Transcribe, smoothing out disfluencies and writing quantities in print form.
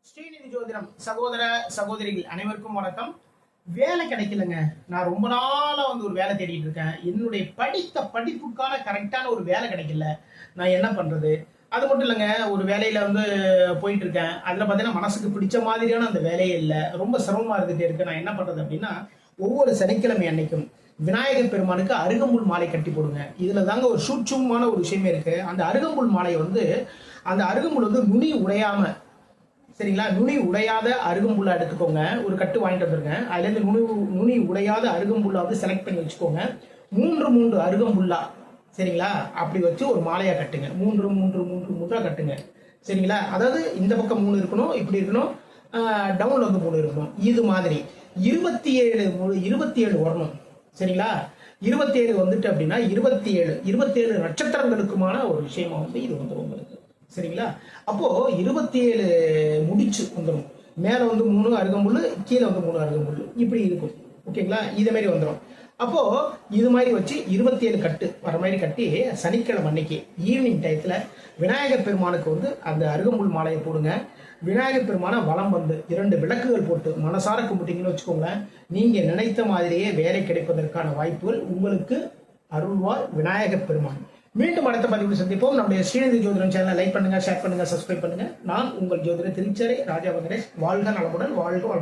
ஸ்ரீநிதி ஜோதிடம் சகோதர சகோதரிகள் அனைவருக்கும் வணக்கம். வேலை கிடைக்கலங்க. நான் ரொம்ப நாளா ஒரு வேலை தேடிட்டு இருக்கேன். என்னுடைய படித்த படிப்புக்கான கரெக்டான ஒரு வேலை கிடைக்கல. நான் என்ன பண்றது? அது மட்டும் இல்லைங்க, ஒரு வேலையில போயிட்டு இருக்கேன். அதுல பாத்தீங்கன்னா மனசுக்கு பிடிச்ச மாதிரியான அந்த வேலையே இல்லை. ரொம்ப சிரமமா இருந்துட்டே இருக்கு. நான் என்ன பண்றது அப்படின்னா, ஒவ்வொரு சனிக்கிழமை அன்னைக்கும் விநாயகர் பெருமானுக்கு அருகம்புல் மாலை கட்டி போடுங்க. இதுல தாங்க ஒரு சூட்சமான ஒரு விஷயமே இருக்கு. அந்த அருகம்புல் மாலை அந்த அருகம்புல் நுனி உடையாம, சரிங்களா, நுனி உடையாத அருகம்புல்லா எடுத்துக்கோங்க. ஒரு கட்டு வாங்கிட்டு வந்துருங்க. அதுல இருந்து நுனி உடையாத அருகம்புல்லா செலக்ட் பண்ணி வச்சுக்கோங்க. மூன்று அருகம்புல்லா, சரிங்களா, அப்படி வச்சு ஒரு மாலையா கட்டுங்க. மூன்றா கட்டுங்க, சரிங்களா. அதாவது இந்த பக்கம் 3 இருக்கணும், இப்படி இருக்கணும், டவுன்ல 3 இருக்கணும். இது மாதிரி 27 வரணும், சரிங்களா. 27 வந்துட்டு அப்படின்னா 27 நட்சத்திரங்களுக்குமான ஒரு விஷயமா இது உங்களுக்கு, சரிங்களா. அப்போ 27 முடிச்சு வந்துடும். மேல 3 அருகம்புல், கீழே 3 அருகம்புல், இப்படி இருக்கும். ஓகேங்களா. இதே மாதிரி வந்துடும். அப்போ இது மாதிரி வச்சு 27 கட்டு வர மாதிரி கட்டி சனிக்கிழமை அன்னைக்கு ஈவினிங் டயத்துல விநாயகர் பெருமானுக்கு அந்த அருகம்புல் மாலையை போடுங்க. விநாயகர் பெருமான வலம் 2 விளக்குகள் போட்டு மனசார கும்பிட்டீங்கன்னு வச்சுக்கோங்களேன், நீங்க நினைத்த மாதிரியே வேலை கிடைப்பதற்கான வாய்ப்புகள் உங்களுக்கு அருள்வார் விநாயகர் பெருமான். மீண்டும் அடுத்த பதிவில் சந்திப்போம். நம்முடைய ஸ்ரீநிதி ஜோதிடம் சேனலை லைக் பண்ணுங்க, ஷேர் பண்ணுங்க, சப்ஸ்கிரைப் பண்ணுங்க. நான் உங்கள் ஜோதிடர் திருச்சரை ராஜா வெங்கடேஷ். வாழ்க நலமுடன், வாழ்க வளமுடன்.